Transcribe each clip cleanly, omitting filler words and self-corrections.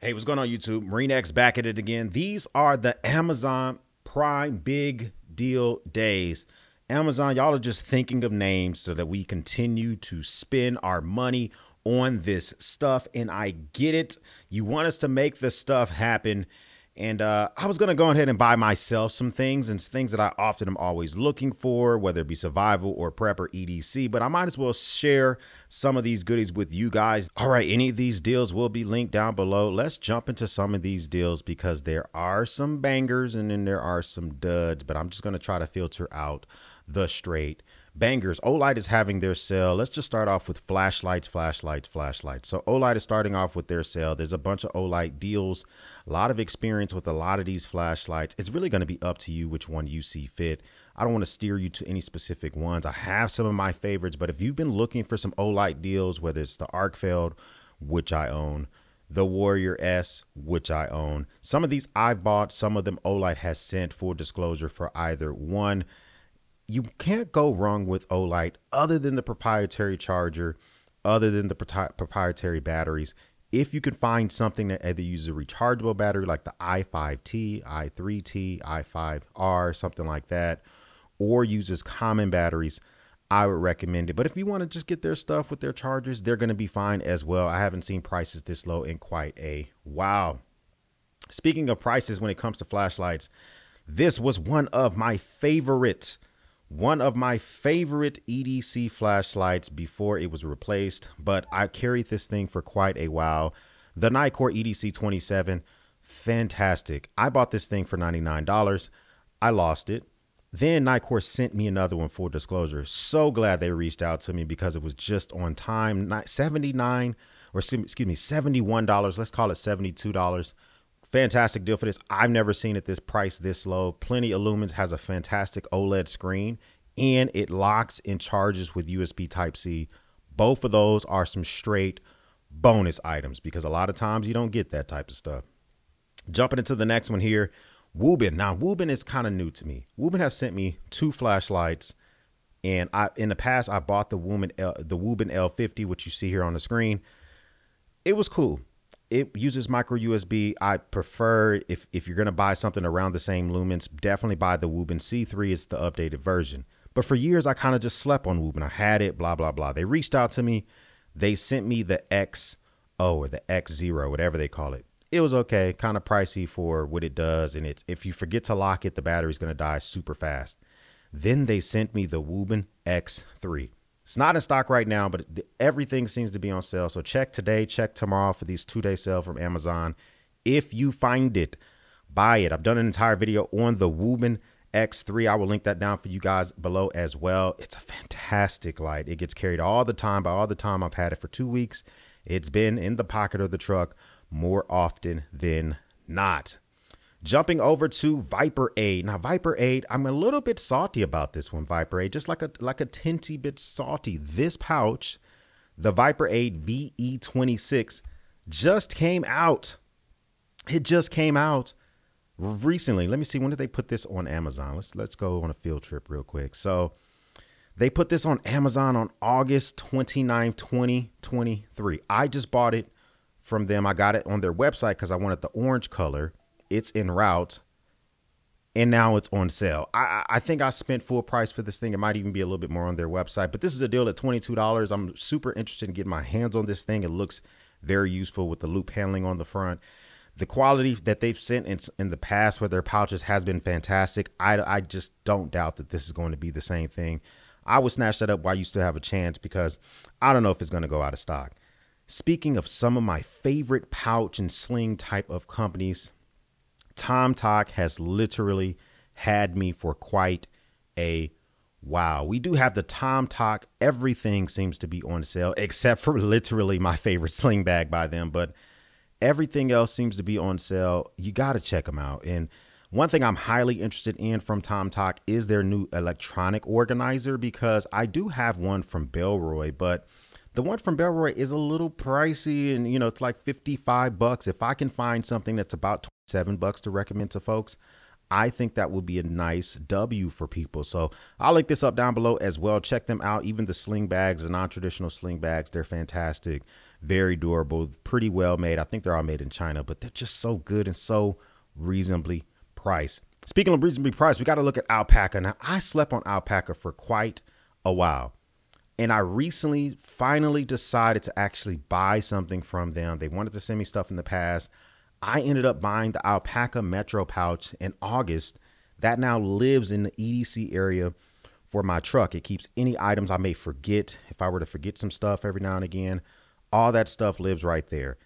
Hey, what's going on YouTube? Marine X back at it again. These are the Amazon Prime Big Deal Days. Amazon, y'all are just thinking of names so that we continue to spend our money on this stuff. And I get it. You want us to make this stuff happen. And I was going to go ahead and buy myself some things and things that I often am always looking for, whether it be survival or prep or EDC. But I might as well share some of these goodies with you guys. All right, any of these deals will be linked down below. Let's jump into some of these deals because there are some bangers and then there are some duds. But I'm just going to try to filter out the straight bangers. Olight is having their sale. Let's just start off with flashlights. So Olight is starting off with their sale. There's a bunch of Olight deals, a lot of experience with a lot of these flashlights. It's really going to be up to you which one you see fit. I don't want to steer you to any specific ones. I have some of my favorites, but if you've been looking for some Olight deals, whether it's the Arkfeld, which I own, the Warrior S, which I own, some of these I've bought, some of them Olight has sent, full disclosure, for either one. You can't go wrong with Olight other than the proprietary charger, other than the proprietary batteries. If you can find something that either uses a rechargeable battery like the i5T, i3T, i5R, something like that, or uses common batteries, I would recommend it. But if you want to just get their stuff with their chargers, they're going to be fine as well. I haven't seen prices this low in quite a while. Speaking of prices, when it comes to flashlights, this was one of my favorites. One of my favorite EDC flashlights before it was replaced, but I carried this thing for quite a while. The Nikkor EDC 27, fantastic. I bought this thing for $99. I lost it. Then Nikkor sent me another one, full disclosure. So glad they reached out to me because it was just on time. $79 or excuse me, $71. Let's call it $72. Fantastic deal for this. I've never seen it this price this low. Plenty of lumens, has a fantastic OLED screen, and it locks and charges with USB Type-C. Both of those are some straight bonus items because a lot of times you don't get that type of stuff. Jumping into the next one here, Woobin. Now, Woobin is kind of new to me. Woobin has sent me two flashlights, and in the past I bought the Woobin L50, which you see here on the screen. It was cool. It uses micro USB. I prefer, if you're going to buy something around the same lumens, definitely buy the Woobin C3. It's the updated version. But for years, I kind of just slept on Woobin. I had it, blah, blah, blah. They reached out to me. They sent me the XO or the X0, whatever they call it. It was okay, kind of pricey for what it does. And if you forget to lock it, the battery's going to die super fast. Then they sent me the Woobin X3. It's not in stock right now, but everything seems to be on sale. So check today, check tomorrow for these 2-day sale from Amazon. If you find it, buy it. I've done an entire video on the Woobin X3. I will link that down for you guys below as well. It's a fantastic light. It gets carried all the time. By all the time, I've had it for 2 weeks. It's been in the pocket of the truck more often than not. Jumping over to Viper 8. Now, Viper 8, I'm a little bit salty about this one, Viper 8, just like a tinty bit salty. This pouch, the Viper 8 VE26, just came out. It just came out recently. Let me see, when did they put this on Amazon? Let's go on a field trip real quick. So they put this on Amazon on August 29, 2023. I just bought it from them. I got it on their website because I wanted the orange color. It's en route, and now it's on sale. I think I spent full price for this thing. It might even be a little bit more on their website, but this is a deal at $22. I'm super interested in getting my hands on this thing. It looks very useful with the loop handling on the front. The quality that they've sent in the past with their pouches has been fantastic. I just don't doubt that this is going to be the same thing. I would snatch that up while you still have a chance because I don't know if it's going to go out of stock. Speaking of some of my favorite pouch and sling type of companies, TomTok has literally had me for quite a while. We do have the TomTok. Everything seems to be on sale except for literally my favorite sling bag by them. But everything else seems to be on sale. You got to check them out. And one thing I'm highly interested in from TomTok is their new electronic organizer, because I do have one from Bellroy, but the one from Bellroy is a little pricey, and you know, it's like $55. If I can find something that's about $7 to recommend to folks, I think that would be a nice W for people. So I'll link this up down below as well. Check them out. Even the sling bags, the non-traditional sling bags, they're fantastic. Very durable, pretty well made. I think they're all made in China, but they're just so good and so reasonably priced. Speaking of reasonably priced, we got to look at Alpaca. Now, I slept on Alpaca for quite a while, and I recently finally decided to actually buy something from them. They wanted to send me stuff in the past. I ended up buying the Alpaca Metro pouch in August that now lives in the EDC area for my truck. It keeps any items I may forget. If I were to forget some stuff every now and again, all that stuff lives right there.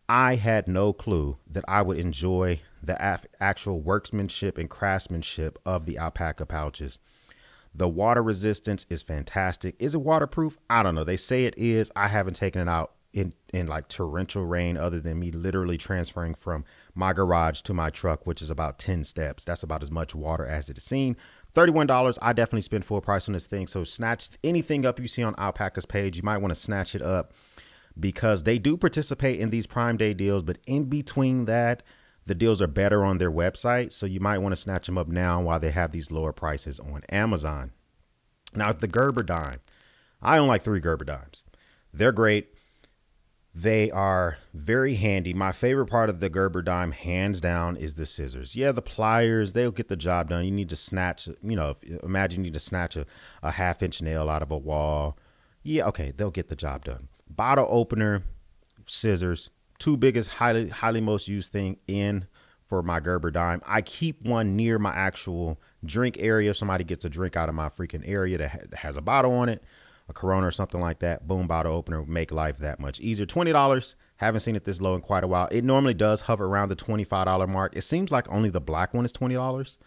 I had no clue that I would enjoy the actual workmanship and craftsmanship of the Alpaca pouches. The water resistance is fantastic. Is it waterproof? I don't know. They say it is. I haven't taken it out in like torrential rain other than me literally transferring from my garage to my truck, which is about 10 steps. That's about as much water as it is seen. $31. I definitely spend full price on this thing. So snatch anything up you see on Alpaca's page. You might want to snatch it up because they do participate in these Prime Day deals. But in between that, the deals are better on their website. So you might want to snatch them up now while they have these lower prices on Amazon. Now, the Gerber Dime. I own like 3 Gerber Dimes. They're great. They are very handy. My favorite part of the Gerber Dime, hands down, is the scissors. Yeah, the pliers, they'll get the job done. You need to snatch, imagine you need to snatch a 1/2-inch nail out of a wall. Yeah, okay, they'll get the job done. Bottle opener, scissors, 2 biggest, highly most used thing in for my Gerber Dime. I keep one near my actual drink area. If somebody gets a drink out of my freaking area that has a bottle on it, a Corona or something like that, boom, bottle opener, make life that much easier. $20. Haven't seen it this low in quite a while. It normally does hover around the $25 mark. It seems like only the black one is $20,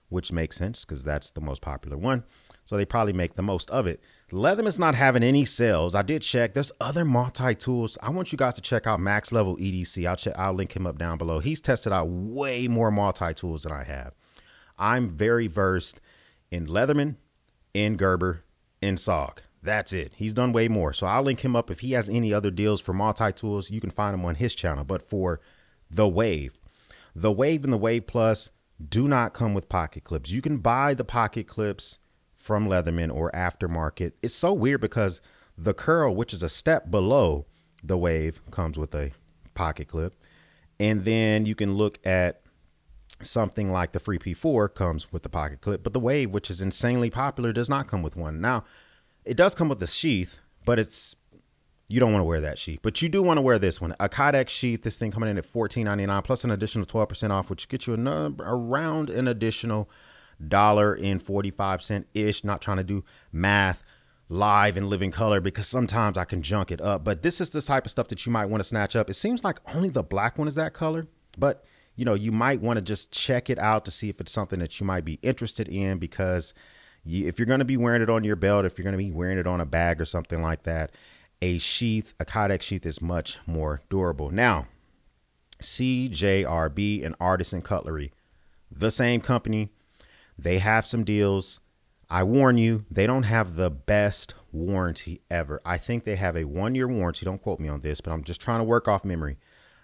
which makes sense because that's the most popular one. So they probably make the most of it. Leatherman's not having any sales. I did check. There's other multi-tools. I want you guys to check out Max Level EDC. I'll link him up down below. He's tested out way more multi-tools than I have. I'm very versed in Leatherman, in Gerber, in SOG. That's it. He's done way more. So I'll link him up. If he has any other deals for multi-tools, you can find them on his channel. But for the Wave and the Wave Plus do not come with pocket clips. You can buy the pocket clips from Leatherman or aftermarket. It's so weird because the Curl, which is a step below the Wave, comes with a pocket clip. And then you can look at something like the Free P4 comes with the pocket clip. But the Wave, which is insanely popular, does not come with one. Now, it does come with a sheath, but you don't want to wear that sheath. But you do want to wear this one, a Kydex sheath. This thing coming in at $14.99 plus an additional 12% off, which gets you around an additional $1.45-ish. Not trying to do math live in living color because sometimes I can junk it up. But this is the type of stuff that you might want to snatch up. It seems like only the black one is that color, but you might want to just check it out to see if it's something that you might be interested in, because if you're going to be wearing it on your belt, if you're going to be wearing it on a bag or something like that, a Kydex sheath is much more durable. Now, CJRB and Artisan Cutlery, the same company, they have some deals. I warn you, they don't have the best warranty ever. I think they have a 1-year warranty. Don't quote me on this, but I'm just trying to work off memory.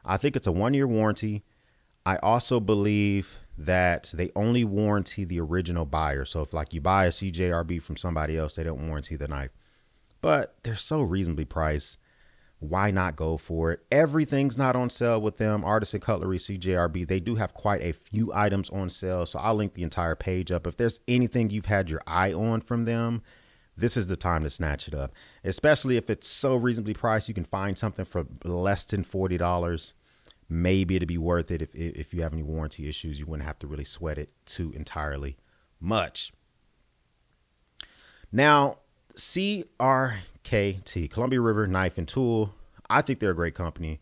I think it's a 1-year warranty. I also believe that they only warranty the original buyer. So if like you buy a CJRB from somebody else, they don't warranty the knife. But they're so reasonably priced. Why not go for it? Everything's not on sale with them. Artisan Cutlery, CJRB, they do have quite a few items on sale. So I'll link the entire page up. If there's anything you've had your eye on from them, this is the time to snatch it up. Especially if it's so reasonably priced, you can find something for less than $40. Maybe it'd be worth it. If you have any warranty issues, you wouldn't have to really sweat it too entirely much. Now, CRKT, Columbia River Knife and Tool. I think they're a great company,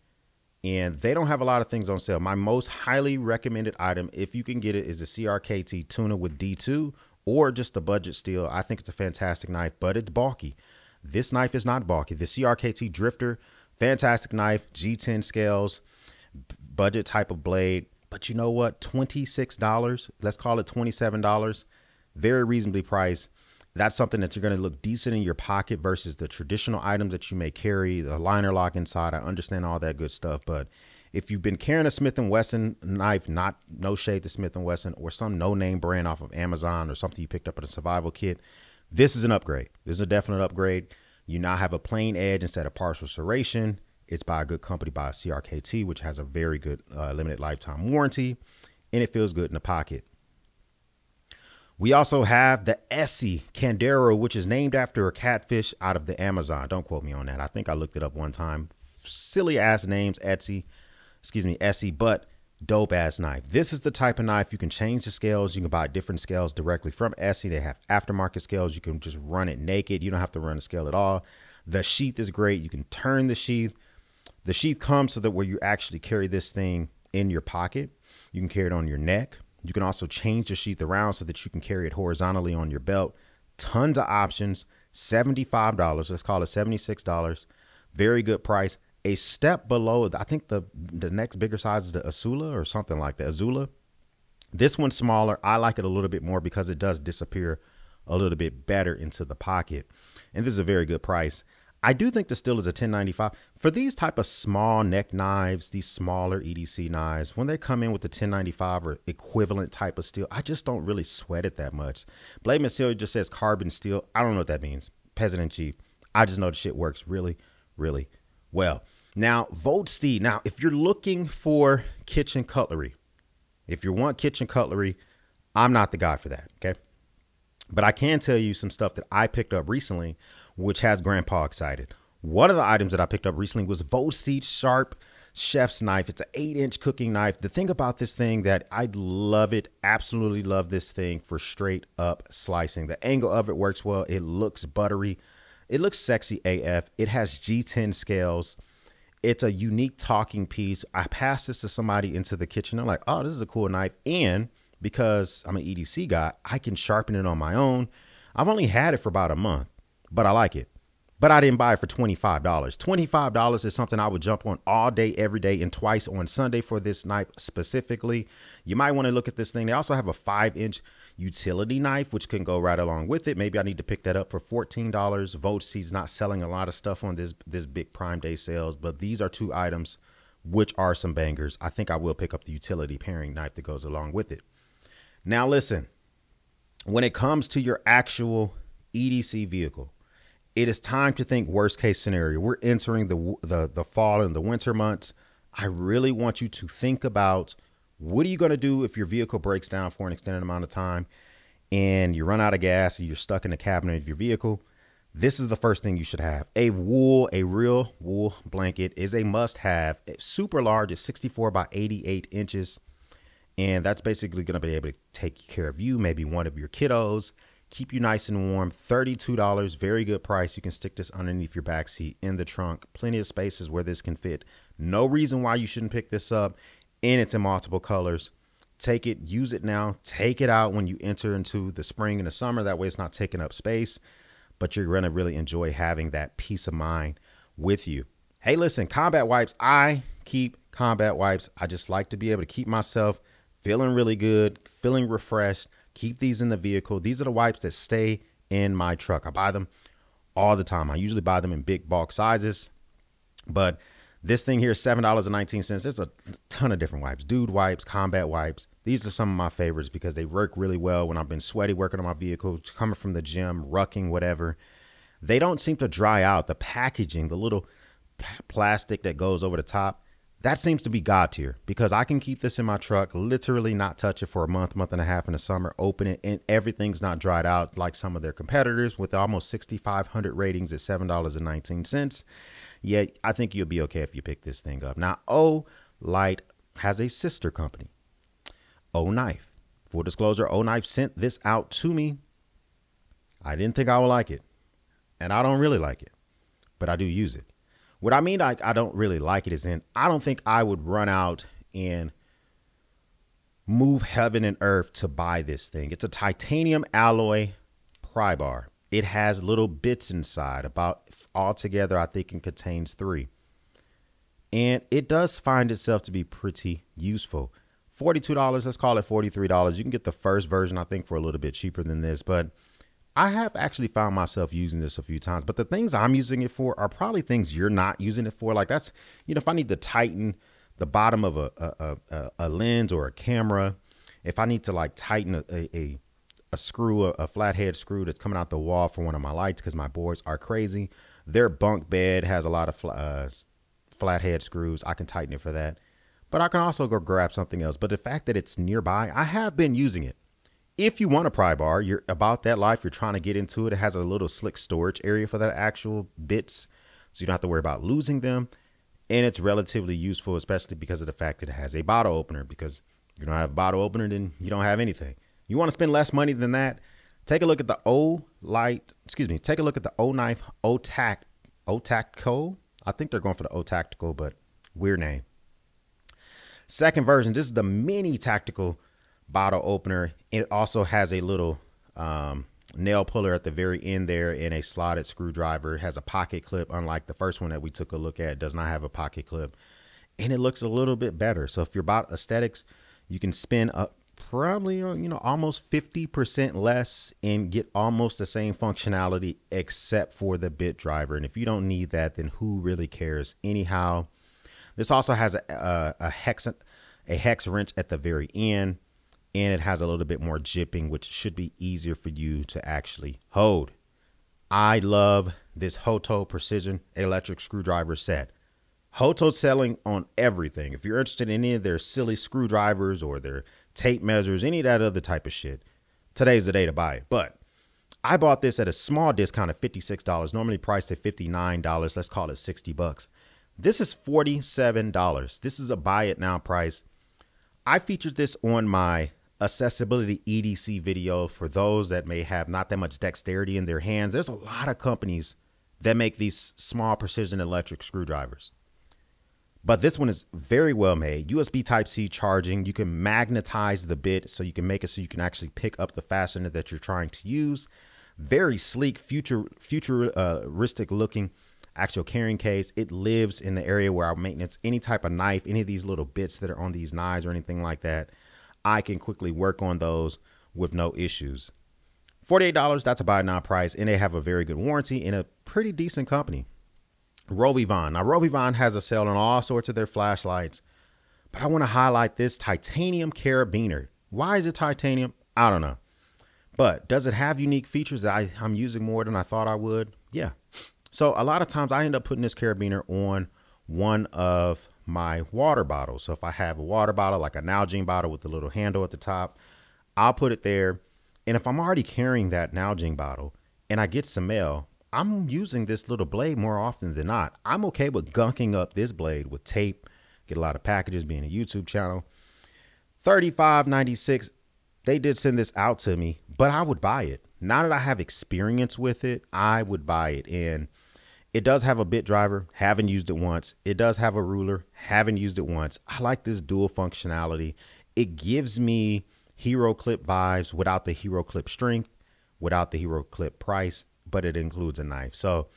and they don't have a lot of things on sale. My most highly recommended item, if you can get it, is the CRKT Tuna with D2 or just the budget steel. I think it's a fantastic knife, but it's bulky. This knife is not bulky. The CRKT Drifter, fantastic knife, G10 scales, budget type of blade. But you know what? $26, let's call it $27, very reasonably priced. That's something that you're going to look decent in your pocket versus the traditional items that you may carry, the liner lock inside. I understand all that good stuff, but if you've been carrying a Smith & Wesson knife, no shade to Smith & Wesson, or some no-name brand off of Amazon or something you picked up at a survival kit, this is an upgrade. This is a definite upgrade. You now have a plain edge instead of partial serration. It's by a good company, by CRKT, which has a very good limited lifetime warranty, and it feels good in the pocket. We also have the Essie Candero, which is named after a catfish out of the Amazon. Don't quote me on that. I think I looked it up one time. Silly ass names, Essie, but dope ass knife. This is the type of knife you can change the scales. You can buy different scales directly from Essie. They have aftermarket scales. You can just run it naked. You don't have to run the scale at all. The sheath is great. You can turn the sheath. The sheath comes so that where you actually carry this thing in your pocket. You can carry it on your neck. You can also change the sheath around so that you can carry it horizontally on your belt. Tons of options. $75. Let's call it $76. Very good price. A step below, I think the next bigger size is the Azula or something like that. Azula. This one's smaller. I like it a little bit more because it does disappear a little bit better into the pocket. And this is a very good price. I do think the steel is a $10.95 for these type of small neck knives, these smaller EDC knives. When they come in with the $10.95 or equivalent type of steel, I just don't really sweat it that much. Blade Material just says carbon steel. I don't know what that means. Peasant and cheap. I just know the shit works really, really well. Now, Voldsteed. Now, if you're looking for kitchen cutlery, if you want kitchen cutlery, I'm not the guy for that. Okay. But I can tell you some stuff that I picked up recently, which has Grandpa excited. One of the items that I picked up recently was Voldsteed Sharp Chef's Knife. It's an 8-inch cooking knife. The thing about this thing that I love it, absolutely love this thing for straight up slicing. The angle of it works well. It looks buttery. It looks sexy AF. It has G10 scales. It's a unique talking piece. I passed this to somebody into the kitchen. I'm like, oh, this is a cool knife. And because I'm an EDC guy, I can sharpen it on my own. I've only had it for about a month, but I like it. But I didn't buy it for $25. $25 is something I would jump on all day, every day, and twice on Sunday for this knife specifically. You might want to look at this thing. They also have a 5-inch utility knife, which can go right along with it. Maybe I need to pick that up for $14. Voldsteed's not selling a lot of stuff on this big Prime Day sales, but these are two items which are some bangers. I think I will pick up the utility pairing knife that goes along with it. Now listen, when it comes to your actual EDC vehicle, it is time to think worst case scenario. We're entering the fall and the winter months. I really want you to think about what are you going to do if your vehicle breaks down for an extended amount of time and you run out of gas and you're stuck in the cabinet of your vehicle. This is the first thing you should have. A real wool blanket is a must have. It's super large. It's 64 by 88 inches. And that's basically going to be able to take care of you, maybe one of your kiddos, keep you nice and warm. $32, very good price. You can stick this underneath your back seat, in the trunk. Plenty of spaces where this can fit. No reason why you shouldn't pick this up. And it's in multiple colors. Take it, use it now. Take it out when you enter into the spring and the summer. That way it's not taking up space, but you're going to really enjoy having that peace of mind with you. Hey, listen, combat wipes. I keep combat wipes. I just like to be able to keep myself feeling really good, feeling refreshed. Keep these in the vehicle. These are the wipes that stay in my truck. I buy them all the time. I usually buy them in big bulk sizes, but this thing here is $7.19. There's a ton of different wipes, dude wipes, combat wipes. These are some of my favorites because they work really well when I've been sweaty working on my vehicle, coming from the gym, rucking, whatever. They don't seem to dry out. The packaging, the little plastic that goes over the top, that seems to be God tier because I can keep this in my truck, literally not touch it for a month, month and a half in the summer, open it, and everything's not dried out like some of their competitors with almost 6,500 ratings at $7.19. Yet I think you'll be okay if you pick this thing up. Now, O Light has a sister company, O Knife. Full disclosure, O Knife sent this out to me. I didn't think I would like it, and I don't really like it, but I do use it. What I mean, I don't really like it is in, I don't think I would run out and move heaven and earth to buy this thing. It's a titanium alloy pry bar. It has little bits inside, about altogether, I think it contains 3. And it does find itself to be pretty useful. $42, let's call it $43. You can get the first version, I think, for a little bit cheaper than this, but I have actually found myself using this a few times, but the things I'm using it for are probably things you're not using it for. Like that's, you know, if I need to tighten the bottom of a lens or a camera, if I need to like tighten a screw, a flathead screw that's coming out the wall for one of my lights because my boards are crazy. Their bunk bed has a lot of flathead screws. I can tighten it for that. But I can also go grab something else. But the fact that it's nearby, I have been using it. If you want a pry bar, you're about that life, you're trying to get into it. It has a little slick storage area for that actual bits, so you don't have to worry about losing them. And it's relatively useful, especially because of the fact that it has a bottle opener, because you don't have a bottle opener, then you don't have anything. You want to spend less money than that? Take a look at the take a look at the O-Knife O-Tactical. I think they're going for the O-Tactical, but weird name. Second version, this is the mini tactical bottle opener. It also has a little nail puller at the very end there and a slotted screwdriver. It has a pocket clip, unlike the first one that we took a look at. It does not have a pocket clip, and it looks a little bit better. So if you're about aesthetics, you can spend up probably almost 50% less and get almost the same functionality except for the bit driver. And if you don't need that, then who really cares anyhow? This also has a hex wrench at the very end, and it has a little bit more jipping, which should be easier for you to actually hold. I love this Hoto precision electric screwdriver set. Hoto's selling on everything. If you're interested in any of their silly screwdrivers or their tape measures, any of that other type of shit, today's the day to buy it. But I bought this at a small discount of $56, normally priced at $59. Let's call it 60 bucks. This is $47. This is a buy it now price. I featured this on my accessibility EDC video for those that may have not that much dexterity in their hands. There's a lot of companies that make these small precision electric screwdrivers, but this one is very well made. USB Type-C charging. You can magnetize the bit so you can make it so you can actually pick up the fastener that you're trying to use. Very sleek, futuristic looking actual carrying case. It lives in the area where I maintenance any type of knife, any of these little bits that are on these knives or anything like that. I can quickly work on those with no issues. $48, that's a buy now price, and they have a very good warranty in a pretty decent company. Rovivon. Now, Rovivon has a sale on all sorts of their flashlights, but I want to highlight this titanium carabiner. Why is it titanium? I don't know. But does it have unique features that I'm using more than I thought I would? Yeah. So a lot of times I end up putting this carabiner on one of my water bottles. So if I have a water bottle, like a Nalgene bottle with the little handle at the top, I'll put it there. And if I'm already carrying that Nalgene bottle and I get some mail, I'm using this little blade more often than not. I'm okay with gunking up this blade with tape, get a lot of packages, being a YouTube channel. $35.96. They did send this out to me, but I would buy it. Now that I have experience with it, I would buy it. And it does have a bit driver, haven't used it once. It does have a ruler, haven't used it once. I like this dual functionality. It gives me Hero Clip vibes without the Hero Clip strength, without the Hero Clip price, but it includes a knife. So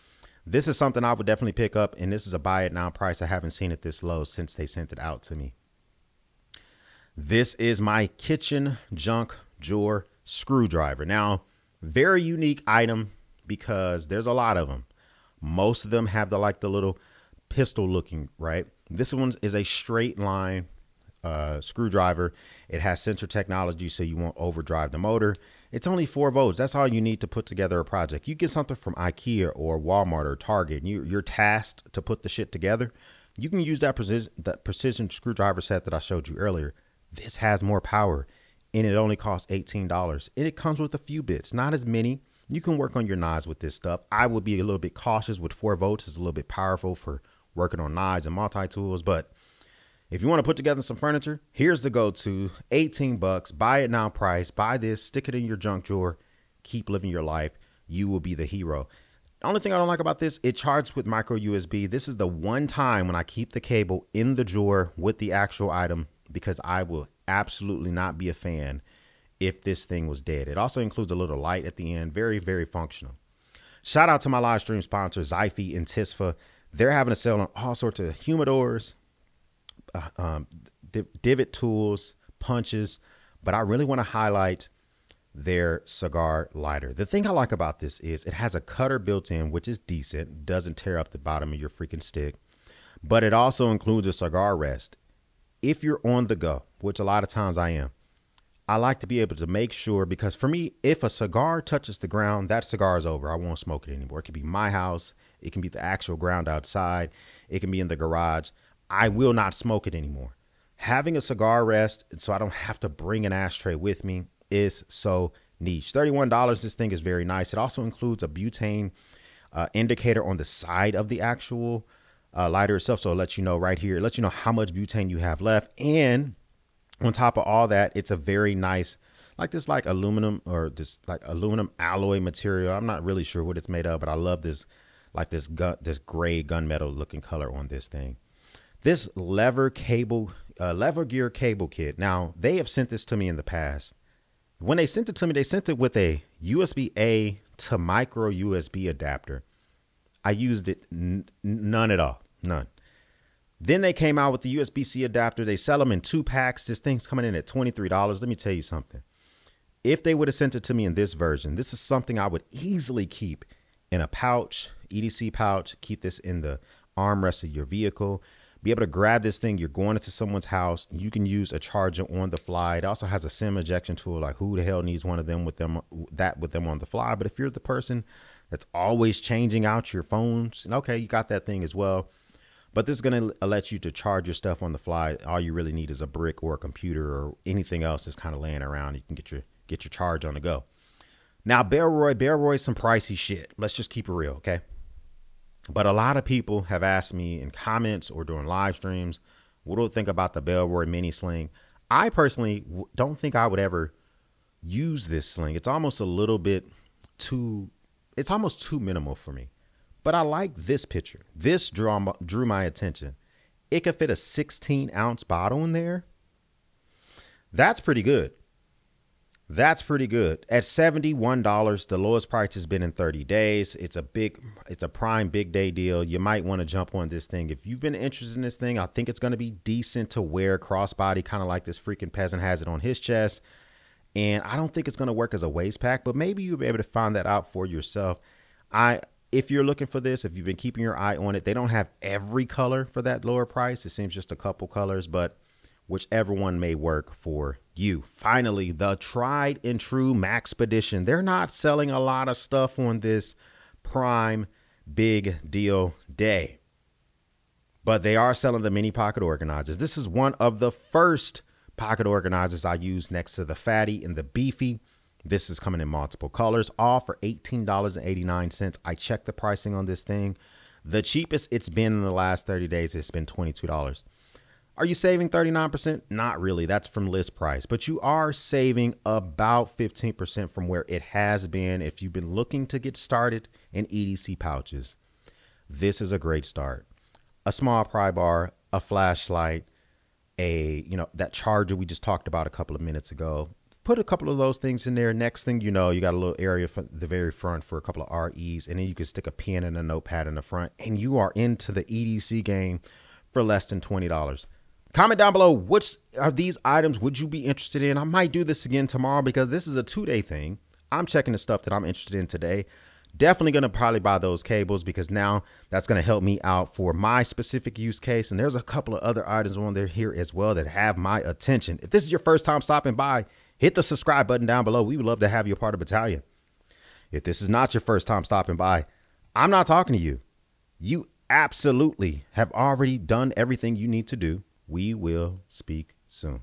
this is something I would definitely pick up, and this is a buy it now price. I haven't seen it this low since they sent it out to me. This is my kitchen junk drawer screwdriver. Now, very unique item because there's a lot of them. Most of them have the little pistol looking, right? This one is a straight line screwdriver. It has sensor technology, so you won't overdrive the motor. It's only 4 volts. That's all you need to put together a project. You get something from IKEA or Walmart or Target, and you're tasked to put the shit together. You can use that precision screwdriver set that I showed you earlier. This has more power, and it only costs $18. And it comes with a few bits, not as many. You can work on your knives with this stuff. I would be a little bit cautious with 4 volts. It's a little bit powerful for working on knives and multi-tools. But if you want to put together some furniture, here's the go-to. 18 bucks. Buy it now price. Buy this. Stick it in your junk drawer. Keep living your life. You will be the hero. The only thing I don't like about this, it charges with micro USB. This is the one time when I keep the cable in the drawer with the actual item, because I will absolutely not be a fan if this thing was dead. It also includes a little light at the end. Very, very functional. Shout out to my live stream sponsors, Zyphy and Tisfa. They're having a sale on all sorts of humidors, divot tools, punches, but I really want to highlight their cigar lighter. The thing I like about this is it has a cutter built in, which is decent, doesn't tear up the bottom of your freaking stick, but it also includes a cigar rest. If you're on the go, which a lot of times I am, I like to be able to make sure, because for me, if a cigar touches the ground, that cigar is over. I won't smoke it anymore. It could be my house. It can be the actual ground outside. It can be in the garage. I will not smoke it anymore. Having a cigar rest so I don't have to bring an ashtray with me is so niche. $31. This thing is very nice. It also includes a butane indicator on the side of the actual lighter itself. So it'll let you know right here, it lets you know how much butane you have left. And on top of all that, it's a very nice, like aluminum or just like aluminum alloy material. I'm not really sure what it's made of, but I love this, this gray gunmetal looking color on this thing. This lever gear cable kit. Now, they have sent this to me in the past. When they sent it to me, they sent it with a USB-A to micro USB adapter. I used it none at all, none. Then they came out with the USB-C adapter. They sell them in 2 packs. This thing's coming in at $23. Let me tell you something. If they would have sent it to me in this version, this is something I would easily keep in a pouch, EDC pouch, keep this in the armrest of your vehicle. Be able to grab this thing. You're going into someone's house. You can use a charger on the fly. It also has a SIM ejection tool. Like, who the hell needs one of them with them on the fly? But if you're the person that's always changing out your phones, okay, you got that thing as well. But this is going to let you to charge your stuff on the fly. All you really need is a brick or a computer or anything else that's kind of laying around. You can get your charge on the go. Now, Bellroy, some pricey shit. Let's just keep it real, okay? But a lot of people have asked me in comments or during live streams, what do I think about the Bellroy mini sling? I personally don't think I would ever use this sling. It's almost a little bit too, it's almost too minimal for me. But I like this picture. This drew my attention. It could fit a 16-ounce bottle in there. That's pretty good. That's pretty good. At $71, the lowest price has been in 30 days. It's a prime big day deal. You might want to jump on this thing. If you've been interested in this thing, I think it's going to be decent to wear crossbody, kind of like this freaking peasant has it on his chest. And I don't think it's going to work as a waist pack, but maybe you'll be able to find that out for yourself. If you're looking for this, if you've been keeping your eye on it, they don't have every color for that lower price. It seems just a couple colors, but whichever one may work for you. Finally, the tried and true Maxpedition. They're not selling a lot of stuff on this prime big deal day, but they are selling the mini pocket organizers. This is one of the first pocket organizers I used next to the fatty and the beefy. This is coming in multiple colors, all for $18.89. I checked the pricing on this thing. The cheapest it's been in the last 30 days has been $22. Are you saving 39%? Not really. That's from list price, but you are saving about 15% from where it has been. If you've been looking to get started in EDC pouches, this is a great start. A small pry bar, a flashlight, that charger we just talked about a couple of minutes ago. Put a couple of those things in there. Next thing you know, you got a little area for the very front for a couple of REs, and then you can stick a pen and a notepad in the front, and you are into the EDC game for less than $20. Comment down below, which of these items would you be interested in? I might do this again tomorrow because this is a 2-day thing. I'm checking the stuff that I'm interested in today. Definitely going to probably buy those cables because now that's going to help me out for my specific use case. And there's a couple of other items on there here as well that have my attention. If this is your first time stopping by, hit the subscribe button down below. We would love to have you a part of Battalion. If this is not your first time stopping by, I'm not talking to you. You absolutely have already done everything you need to do. We will speak soon.